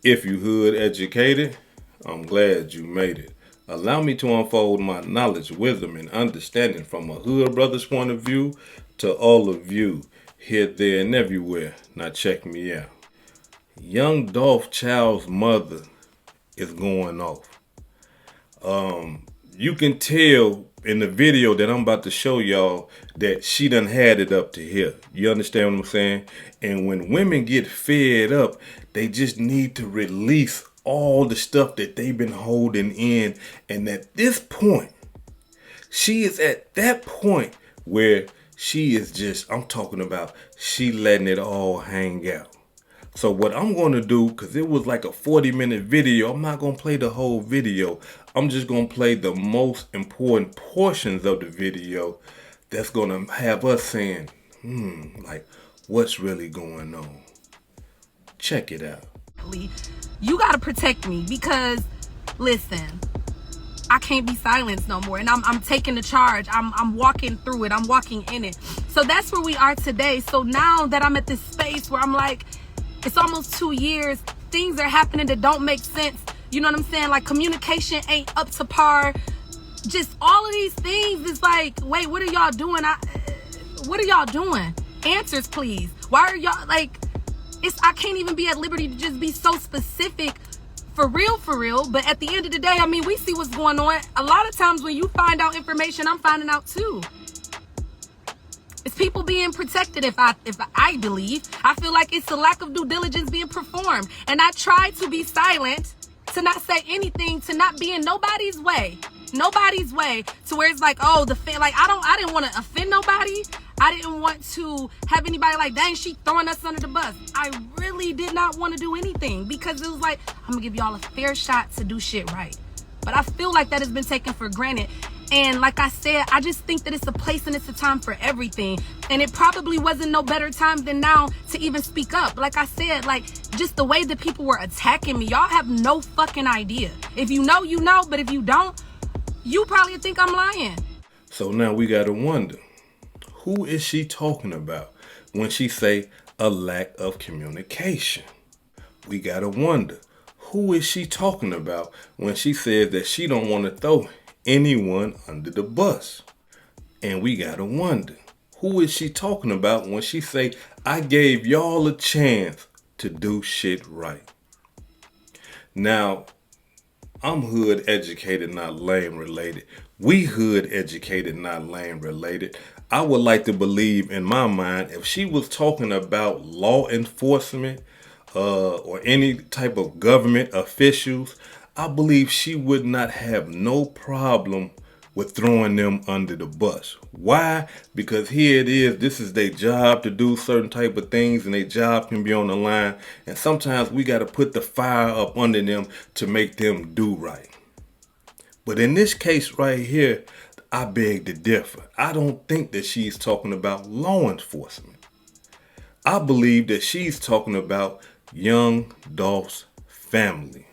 If you hood educated, I'm glad you made it. Allow me to unfold my knowledge, wisdom, and understanding from a hood brother's point of view to all of you, here, there, and everywhere. Now check me out. Young Dolph child's mother is going off. You can tell in the video that I'm about to show y'all that she done had it up to here. You understand what I'm saying? And when women get fed up, they just need to release all the stuff that they've been holding in. And at this point, she is at that point where she is just, I'm talking about, she letting it all hang out. So what I'm going to do, because it was like a 40-minute video, I'm not going to play the whole video. I'm just going to play the most important portions of the video that's going to have us saying, like, what's really going on? Check it out. You got to protect me because, listen, I can't be silenced no more. And I'm taking the charge. I'm walking through it. I'm walking in it. So that's where we are today. So now that I'm at this space where I'm like, it's almost 2 years. Things are happening that don't make sense. You know what I'm saying? Like communication ain't up to par. Just all of these things is like, wait, what are y'all doing? What are y'all doing? Answers, please. Why are y'all like, I can't even be at liberty to just be so specific for real. But at the end of the day, I mean, we see what's going on. A lot of times when you find out information, I'm finding out too. It's people being protected if I believe. I feel like it's a lack of due diligence being performed. And I try to be silent, to not say anything, to not be in nobody's way. Nobody's way to where it's like, oh, I didn't want to offend nobody. I didn't want to have anybody like, dang, she throwing us under the bus. I really did not want to do anything because it was like, I'm gonna give y'all a fair shot to do shit right. But I feel like that has been taken for granted. And like I said, I just think that it's a place and it's a time for everything. And it probably wasn't no better time than now to even speak up. Like I said, like just the way that people were attacking me, y'all have no fucking idea. If you know, you know. But if you don't, you probably think I'm lying. So now we got to wonder, who is she talking about when she say a lack of communication? We got to wonder, who is she talking about when she says that she don't want to throw anyone under the bus? And we gotta wonder, who is she talking about when she say, I gave y'all a chance to do shit right? Now, I'm hood educated, not lame related. We hood educated, not lame related. I would like to believe in my mind, if she was talking about law enforcement or any type of government officials, I believe she would not have no problem with throwing them under the bus. Why? Because here it is, this is their job to do certain type of things and their job can be on the line. And sometimes we got to put the fire up under them to make them do right. But in this case right here, I beg to differ. I don't think that she's talking about law enforcement. I believe that she's talking about young Dolph's family.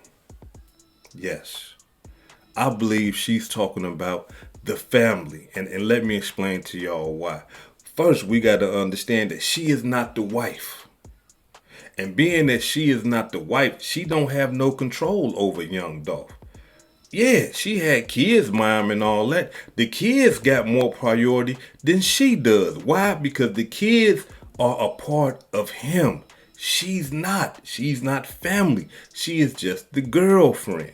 Yes, I believe she's talking about the family. And let me explain to y'all why. First, we got to understand that she is not the wife. And being that she is not the wife, she don't have no control over young Dolph. Yeah, she had kids, mom, and all that. The kids got more priority than she does. Why? Because the kids are a part of him. She's not. She's not family. She is just the girlfriend.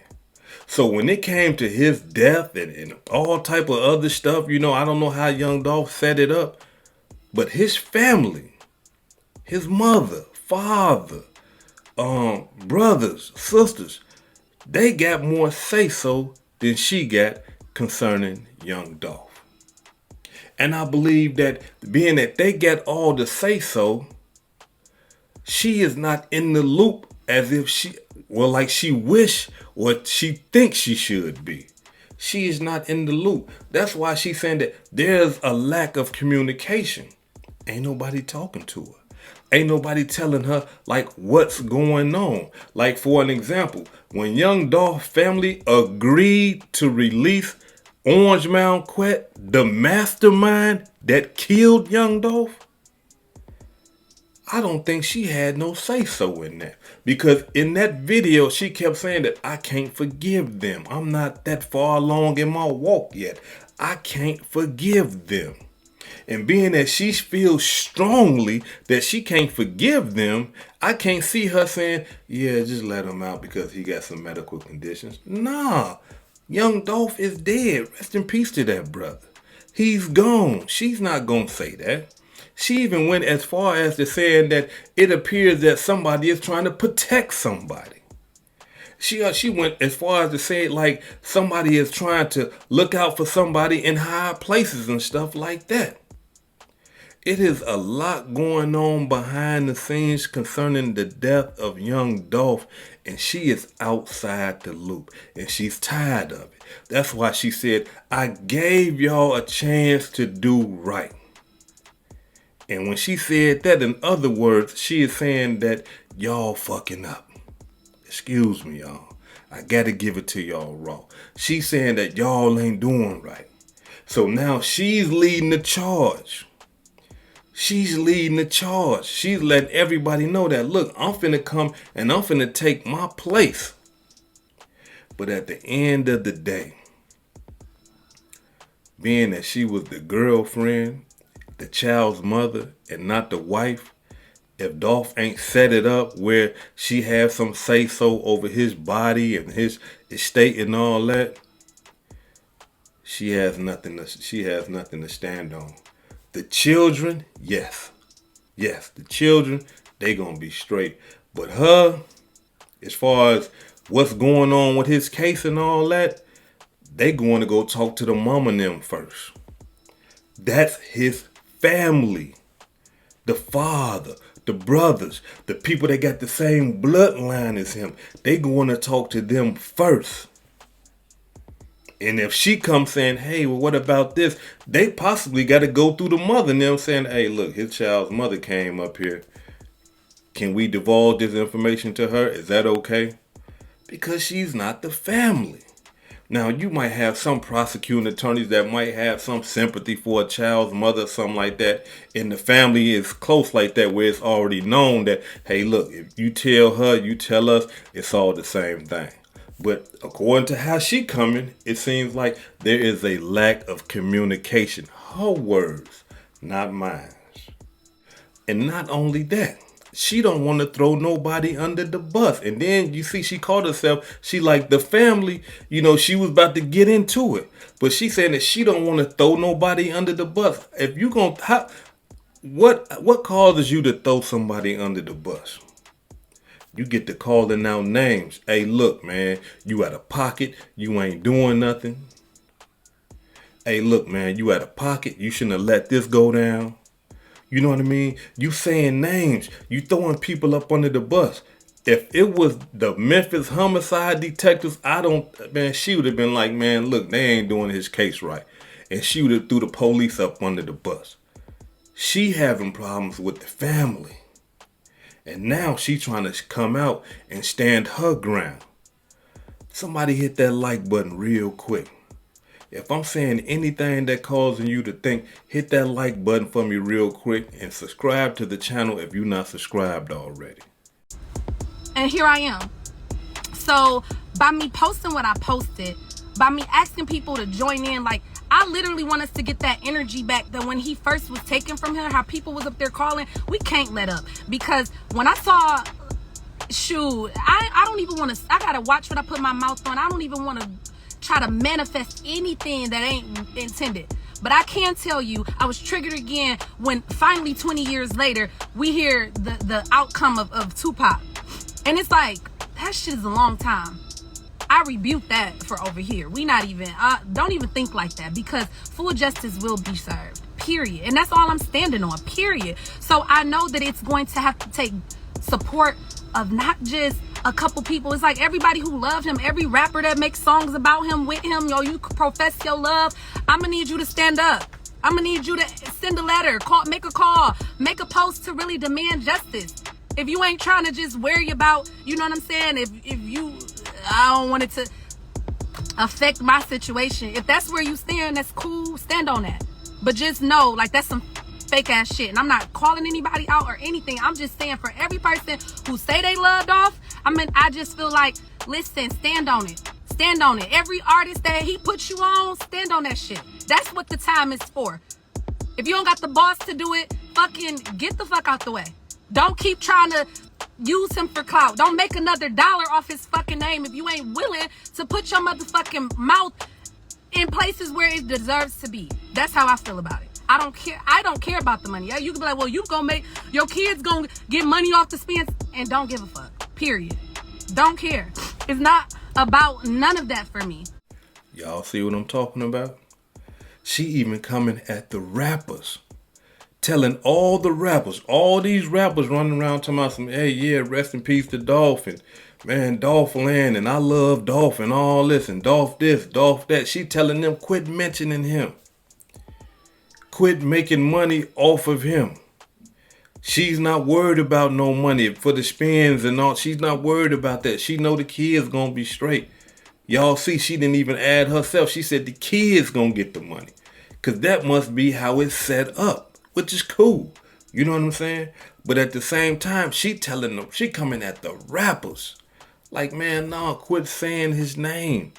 So when it came to his death and all type of other stuff, you know, I don't know how young Dolph set it up, but his family, his mother, father, brothers, sisters, they got more say-so than she got concerning young Dolph. And I believe that being that they got all the say-so, she is not in the loop as if like she wish or she thinks she should be. She is not in the loop. That's why she's saying that there's a lack of communication. Ain't nobody talking to her. Ain't nobody telling her like what's going on. Like for an example, when young Dolph family agreed to release Orange Mound Quet, the mastermind that killed young Dolph, I don't think she had no say-so in that. Because in that video, she kept saying that I can't forgive them. I'm not that far along in my walk yet. I can't forgive them. And being that she feels strongly that she can't forgive them, I can't see her saying, yeah, just let him out because he got some medical conditions. Nah, young Dolph is dead. Rest in peace to that brother. He's gone. She's not going to say that. She even went as far as to saying that it appears that somebody is trying to protect somebody. She went as far as to say it like somebody is trying to look out for somebody in high places and stuff like that. It is a lot going on behind the scenes concerning the death of young Dolph, and she is outside the loop, and she's tired of it. That's why she said, I gave y'all a chance to do right. And when she said that, in other words, she is saying that y'all fucking up. Excuse me, y'all. I gotta give it to y'all raw. She's saying that y'all ain't doing right. So now she's leading the charge. She's leading the charge. She's letting everybody know that, look, I'm finna come and I'm finna take my place. But at the end of the day, being that she was the girlfriend, the child's mother, and not the wife, if Dolph ain't set it up where she has some say-so over his body and his estate and all that, she has nothing to stand on. The children, yes, the children, they gonna be straight. But her, as far as what's going on with his case and all that, they going to go talk to the mama and them first. That's his family. The father, the brothers, the people that got the same bloodline as him, they going to talk to them first. And if she comes saying, hey, well, what about this? They possibly got to go through the mother and them saying, hey, look, his child's mother came up here. Can we divulge this information to her? Is that okay? Because she's not the family. Now, you might have some prosecuting attorneys that might have some sympathy for a child's mother, something like that. And the family is close like that where it's already known that, hey, look, if you tell her, you tell us, it's all the same thing. But according to how she coming, it seems like there is a lack of communication. Her words, not mine. And not only that, she don't want to throw nobody under the bus. And then you see she called herself, she like the family, she was about to get into it. But she saying that she don't want to throw nobody under the bus. If you what causes you to throw somebody under the bus? You get to calling out names. Hey, look, man, you out of pocket. You ain't doing nothing. Hey, look, man, you out of pocket. You shouldn't have let this go down. You know what I mean? You saying names. You throwing people up under the bus. If it was the Memphis homicide detectives, she would have been like, man, look, they ain't doing his case right. And she would have threw the police up under the bus. She having problems with the family. And now she trying to come out and stand her ground. Somebody hit that like button real quick. If I'm saying anything that causing you to think, hit that like button for me real quick and subscribe to the channel if you're not subscribed already. And here I am. So by me posting what I posted, by me asking people to join in, like, I literally want us to get that energy back that when he first was taken from her, how people was up there calling, we can't let up. Because when I saw, I don't even want to, I got to watch what I put my mouth on. I don't even want to try to manifest anything that ain't intended. But I can tell you, I was triggered again when finally 20 years later, we hear the outcome of Tupac. And it's like, that shit is a long time. I rebuke that for over here. We not even, don't even think like that, because full justice will be served, period. And that's all I'm standing on, period. So I know that it's going to have to take support of not just a couple people. It's like everybody who loved him, every rapper that makes songs about him, with him, you profess your love. I'm gonna need you to stand up. I'm gonna need you to send a letter, make a call, make a post to really demand justice. If you ain't trying to just worry about, you know what I'm saying? I don't want it to affect my situation. If that's where you stand, that's cool. Stand on that. But just know, like, that's some fake ass shit. And I'm not calling anybody out or anything. I'm just saying for every person who say they love Dolph, I just feel like, listen, stand on it. Stand on it. Every artist that he puts you on, stand on that shit. That's what the time is for. If you don't got the boss to do it, fucking get the fuck out the way. Don't keep trying to use him for clout. Don't make another dollar off his fucking name if you ain't willing to put your motherfucking mouth in places where it deserves to be. That's how I feel about it. I don't care. I don't care about the money. Yeah, you can be like, well, you gonna make your kids gonna get money off the spends, and don't give a fuck. Period. Don't care. It's not about none of that for me. Y'all see what I'm talking about? She even coming at the rappers, telling all the rappers, all these rappers running around talking about some, hey, yeah, rest in peace to Dolph, and man, Dolph land, and I love Dolph, and all this, and Dolph this, Dolph that. She telling them, quit mentioning him. Quit making money off of him. She's not worried about no money for the spins and all. She's not worried about that. She know the kids gonna be straight. Y'all see, she didn't even add herself. She said the kids gonna get the money. Because that must be how it's set up, which is cool. You know what I'm saying? But at the same time, she telling them, she coming at the rappers. Like, man, no, quit saying his name.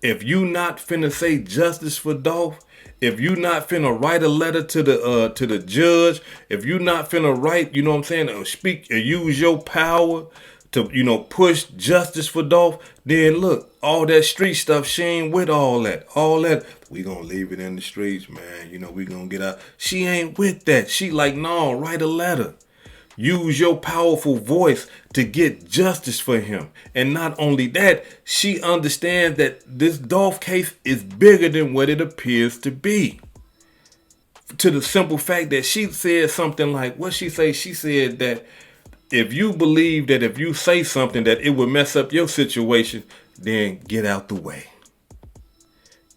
If you not finna say justice for Dolph, if you not finna write a letter to the judge, if you not finna write, you know what I'm saying, or speak or use your power to, you know, push justice for Dolph, then look, all that street stuff, she ain't with all that. All that, we gonna leave it in the streets, man. You know, we gonna get out. She ain't with that. She like, no, write a letter. Use your powerful voice to get justice for him. And not only that, she understands that this Dolph case is bigger than what it appears to be. To the simple fact that she said something like, what she say? She said that if you believe that if you say something that it would mess up your situation, then get out the way.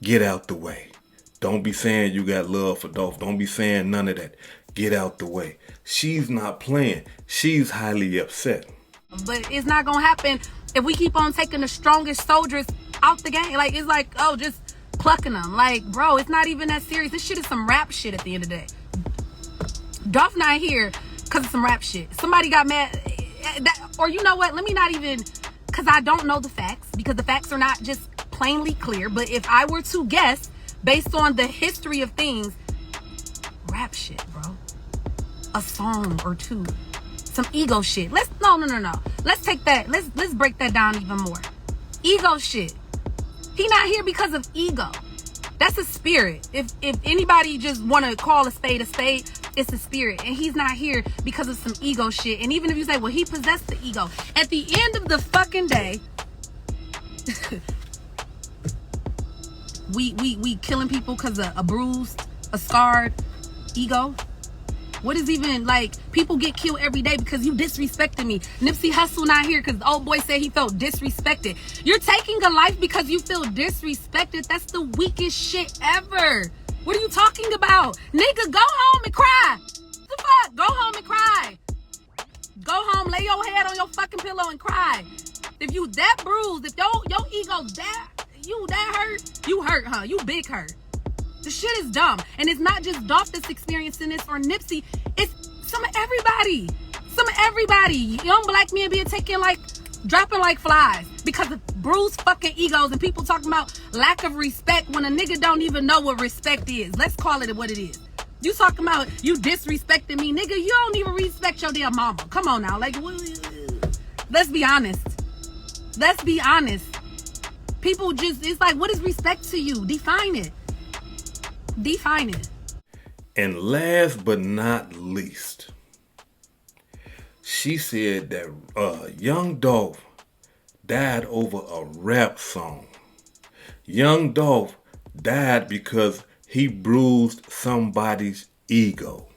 Get out the way. Don't be saying you got love for Dolph. Don't be saying none of that. Get out the way. She's not playing. She's highly upset. But it's not gonna happen if we keep on taking the strongest soldiers out the game. Like, it's like, oh, just plucking them. Like, bro, it's not even that serious. This shit is some rap shit at the end of the day. Dolph not here because of some rap shit. Somebody got mad. Or you know what? Let me not even, because I don't know the facts, because the facts are not just plainly clear. But if I were to guess based on the history of things, rap shit, bro. A song or two. Some ego shit. No. Let's take that. Let's break that down even more. Ego shit. He not here because of ego. That's a spirit. If anybody just want to call a spade, it's a spirit. And he's not here because of some ego shit. And even if you say, well, he possessed the ego. At the end of the fucking day, we killing people because of a bruised, a scarred ego. What is even, like, people get killed every day because you disrespected me. Nipsey Hussle not here because the old boy said he felt disrespected. You're taking a life because you feel disrespected. That's the weakest shit ever. What are you talking about? Nigga, go home and cry. What the fuck? Go home and cry. Go home, lay your head on your fucking pillow and cry. If you that bruised, if your ego's that, you that hurt, you hurt, huh? You big hurt. The shit is dumb. And it's not just Dolph that's experiencing this or Nipsey. It's some of everybody. Some of everybody. Young black men being taken like, dropping like flies because of bruised fucking egos and people talking about lack of respect when a nigga don't even know what respect is. Let's call it what it is. You talking about you disrespecting me, nigga. You don't even respect your damn mama. Come on now. Like, let's be honest. Let's be honest. People just, it's like, what is respect to you? Define it. Define it. And last but not least, she said that young Dolph died over a rap song. Young Dolph died because he bruised somebody's ego.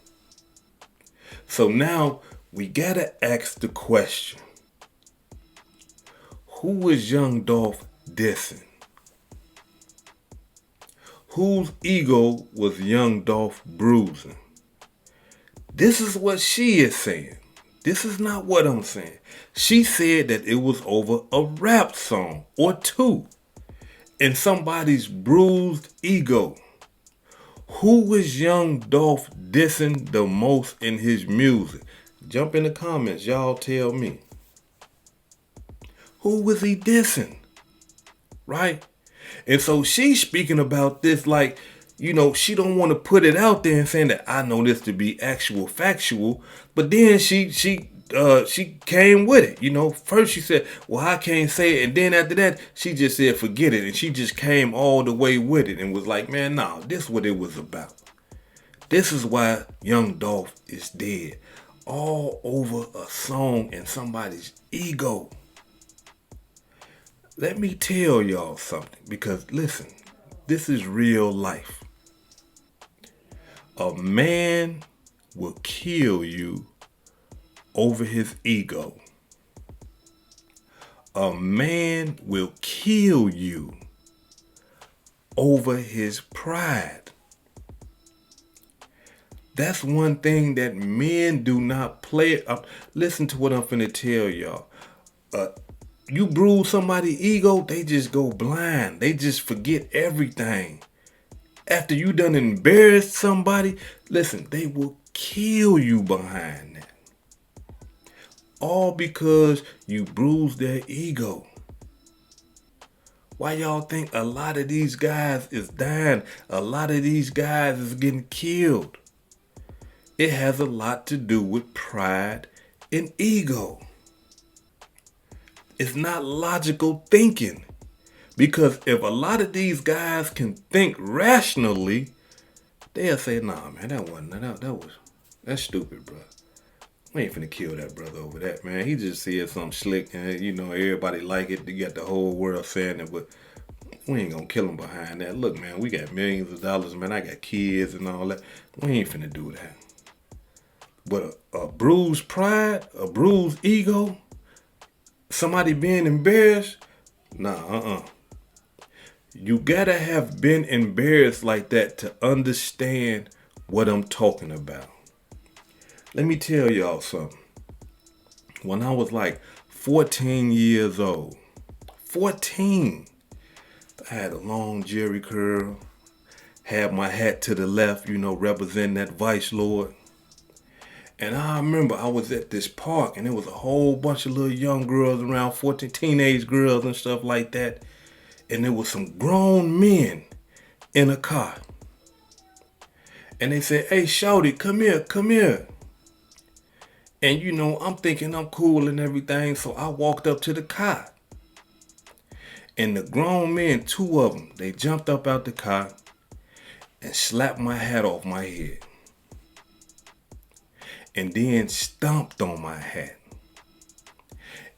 So now we gotta ask the question, who was young Dolph dissing? Whose ego was young Dolph bruising? This is what she is saying. This is not what I'm saying. She said that it was over a rap song or two and somebody's bruised ego. Who was young Dolph dissing the most in his music? Jump in the comments, y'all tell me. Who was he dissing? Right? And so she's speaking about this like, she don't want to put it out there and saying that I know this to be actual factual, but then she came with it. First she said, well, I can't say it, and then after that she just said forget it, and she just came all the way with it and was like, man, no, this is what it was about. This is why young Dolph is dead. All over a song and somebody's ego. Let me tell y'all something, because listen, this is real life. A man will kill you over his ego. A man will kill you over his pride. That's one thing that men do not play. Listen to what I'm finna tell y'all. You bruise somebody's ego, they just go blind. They just forget everything. After you done embarrassed somebody, listen, they will kill you behind that. All because you bruised their ego. Why y'all think a lot of these guys is dying? A lot of these guys is getting killed. It has a lot to do with pride and ego. It's not logical thinking. Because if a lot of these guys can think rationally, they'll say, nah, man, that's stupid, bro. We ain't finna kill that brother over that, man. He just said something slick and, everybody like it. You got the whole world saying it, but we ain't gonna kill him behind that. Look, man, we got millions of dollars, man. I got kids and all that. We ain't finna do that. But a bruised pride, a bruised ego, somebody being embarrassed, nah, You gotta have been embarrassed like that to understand what I'm talking about. Let me tell y'all something. When I was like 14 years old, 14, I had a long jerry curl, had my hat to the left, representing that vice lord. And I remember I was at this park and there was a whole bunch of little young girls around, 14, teenage girls and stuff like that. And there was some grown men in a car. And they said, hey, shawty, come here. And I'm thinking I'm cool and everything, so I walked up to the car. And the grown men, two of them, they jumped up out the car and slapped my hat off my head. And then stomped on my hat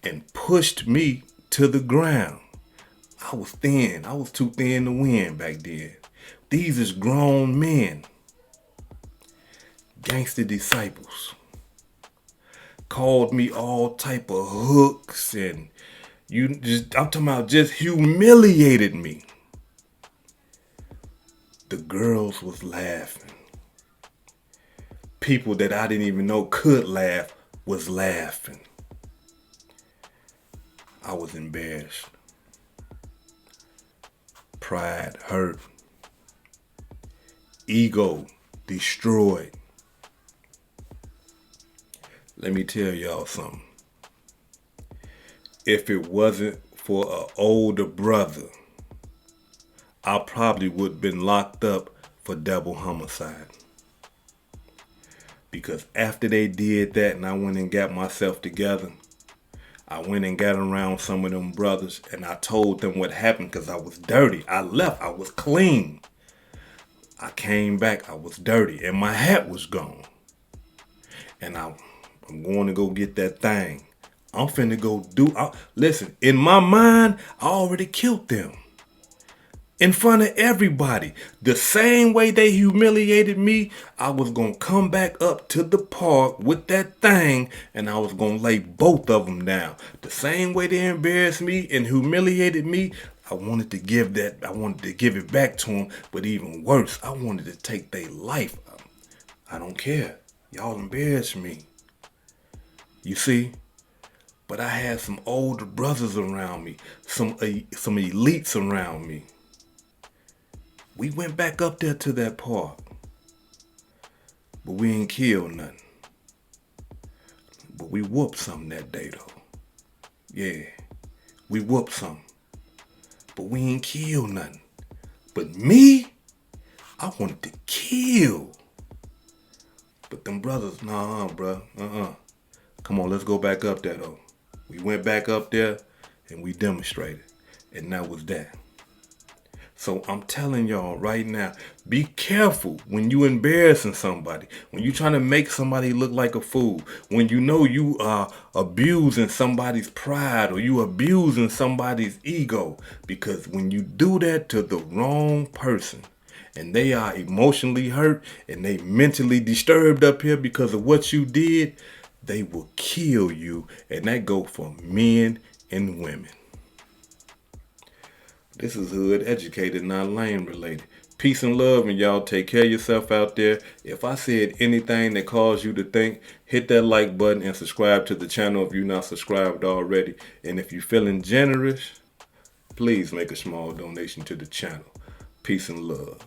and pushed me to the ground. I was thin. I was too thin to win back then. These is grown men. Gangster disciples. Called me all type of hooks and I'm talking about just humiliated me. The girls was laughing. People that I didn't even know could laugh was laughing. I was embarrassed. Pride hurt. Ego destroyed. Let me tell y'all something. If it wasn't for an older brother, I probably would have been locked up for double homicide. Because after they did that and I went and got myself together, I went and got around some of them brothers and I told them what happened because I was dirty. I left. I was clean. I came back. I was dirty and my hat was gone. And I'm going to go get that thing. I'm finna go listen, in my mind, I already killed them. In front of everybody. The same way they humiliated me, I was going to come back up to the park with that thing and I was going to lay both of them down. The same way they embarrassed me and humiliated me, I wanted to give it back to them, but even worse, I wanted to take their life. I don't care. Y'all embarrassed me. You see? But I had some older brothers around me, some elites around me. We went back up there to that park. but we ain't killed nothing. But we whooped something that day though. Yeah, we whooped something, but we ain't killed nothing. But me, I wanted to kill. But them brothers, nah, bruh, Come on, let's go back up there though. We went back up there and we demonstrated, and that was that. So I'm telling y'all right now, be careful when you embarrassing somebody, when you trying to make somebody look like a fool, when you know you are abusing somebody's pride or you abusing somebody's ego. Because when you do that to the wrong person and they are emotionally hurt and they mentally disturbed up here because of what you did, they will kill you. And that go for men and women. This is hood educated, not lame related. Peace and love, and y'all take care of yourself out there. If I said anything that caused you to think, hit that like button and subscribe to the channel if you're not subscribed already. And if you're feeling generous, please make a small donation to the channel. Peace and love.